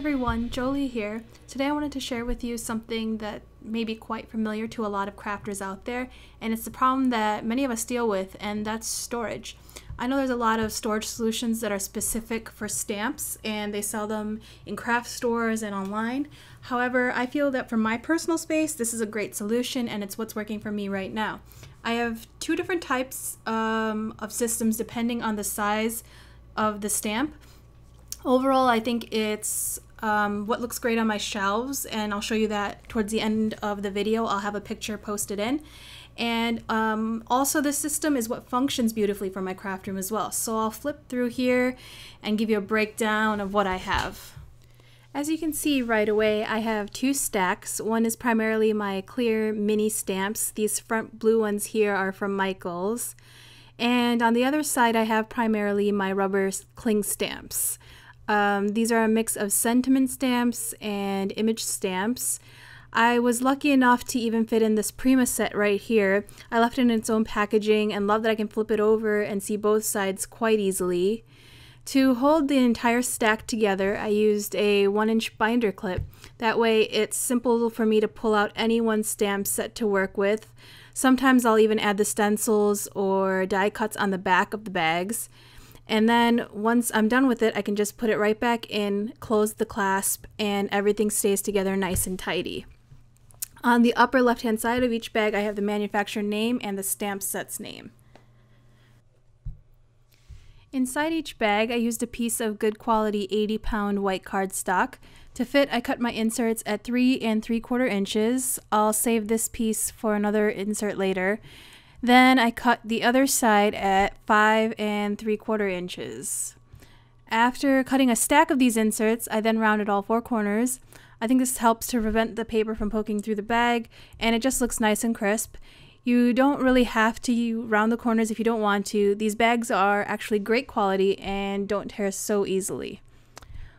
everyone, Jolie here. Today I wanted to share with you something that may be quite familiar to a lot of crafters out there, and it's the problem that many of us deal with, and that's storage. I know there's a lot of storage solutions that are specific for stamps, and they sell them in craft stores and online. However, I feel that for my personal space, this is a great solution, and it's what's working for me right now. I have two different types of systems depending on the size of the stamp. Overall, I think it's what looks great on my shelves, and I'll show you that towards the end of the video. I'll have a picture posted in. And also this system is what functions beautifully for my craft room as well. So I'll flip through here and give you a breakdown of what I have. As you can see right away, I have two stacks. One is primarily my clear mini stamps. These front blue ones here are from Michaels. And on the other side, I have primarily my rubber cling stamps. These are a mix of sentiment stamps and image stamps. I was lucky enough to even fit in this Prima set right here. I left it in its own packaging and love that I can flip it over and see both sides quite easily. To hold the entire stack together, I used a 1-inch binder clip. That way it's simple for me to pull out any one stamp set to work with. Sometimes I'll even add the stencils or die cuts on the back of the bags. And then once I'm done with it, I can just put it right back in, close the clasp, and everything stays together nice and tidy. On the upper left-hand side of each bag, I have the manufacturer name and the stamp set's name. Inside each bag, I used a piece of good quality 80-pound white cardstock. To fit, I cut my inserts at 3 3/4 inches. I'll save this piece for another insert later. Then I cut the other side at 5 3/4 inches. After cutting a stack of these inserts, I then rounded all 4 corners. I think this helps to prevent the paper from poking through the bag, and it just looks nice and crisp. You don't really have to round the corners if you don't want to. These bags are actually great quality and don't tear so easily.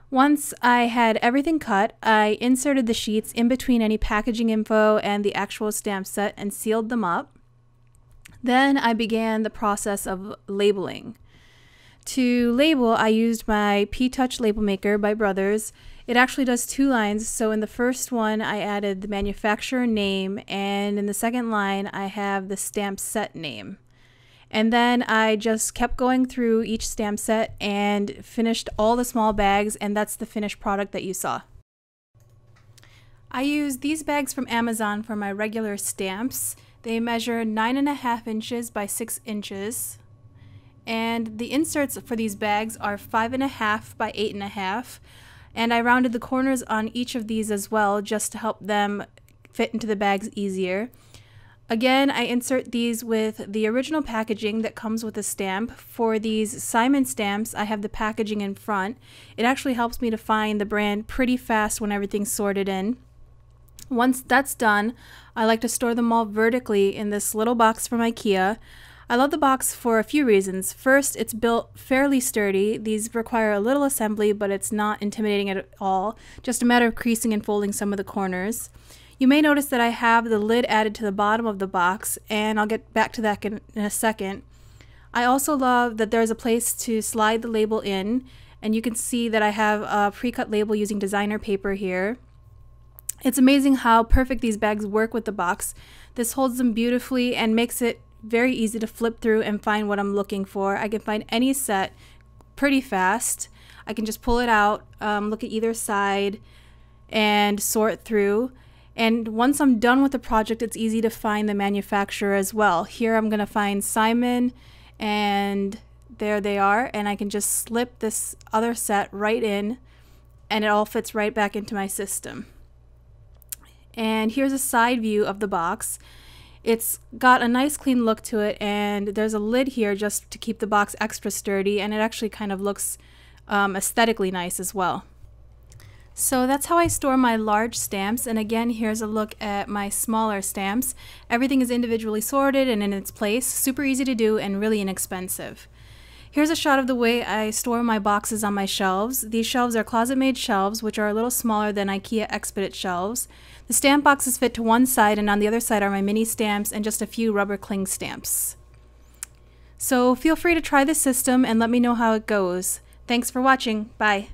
Once I had everything cut, I inserted the sheets in between any packaging info and the actual stamp set and sealed them up. Then I began the process of labeling. To label, I used my P-Touch label maker by Brothers. It actually does 2 lines, so in the first one I added the manufacturer name, and in the second line I have the stamp set name. And then I just kept going through each stamp set and finished all the small bags, and that's the finished product that you saw. I used these bags from Amazon for my regular stamps. They measure 9.5 inches by 6 inches. And the inserts for these bags are 5.5 by 8.5. And I rounded the corners on each of these as well, just to help them fit into the bags easier. Again, I insert these with the original packaging that comes with a stamp. For these Simon stamps, I have the packaging in front. It actually helps me to find the brand pretty fast when everything's sorted in. Once that's done, I like to store them all vertically in this little box from Ikea. I love the box for a few reasons. First, it's built fairly sturdy. These require a little assembly, but it's not intimidating at all. Just a matter of creasing and folding some of the corners. You may notice that I have the lid added to the bottom of the box, and I'll get back to that in a second. I also love that there's a place to slide the label in, and you can see that I have a pre-cut label using designer paper here. It's amazing how perfect these bags work with the box. This holds them beautifully and makes it very easy to flip through and find what I'm looking for. I can find any set pretty fast. I can just pull it out, look at either side, and sort through. And once I'm done with the project, it's easy to find the manufacturer as well. Here I'm going to find Simon, and there they are, and I can just slip this other set right in, and it all fits right back into my system. And here's a side view of the box. It's got a nice clean look to it, and there's a lid here just to keep the box extra sturdy, and it actually kind of looks aesthetically nice as well. So that's how I store my large stamps, and again, here's a look at my smaller stamps. Everything is individually sorted and in its place, super easy to do and really inexpensive. Here's a shot of the way I store my boxes on my shelves. These shelves are closet-made shelves, which are a little smaller than Ikea Expedit shelves. The stamp boxes fit to one side, and on the other side are my mini stamps and just a few rubber cling stamps. So feel free to try this system and let me know how it goes. Thanks for watching. Bye.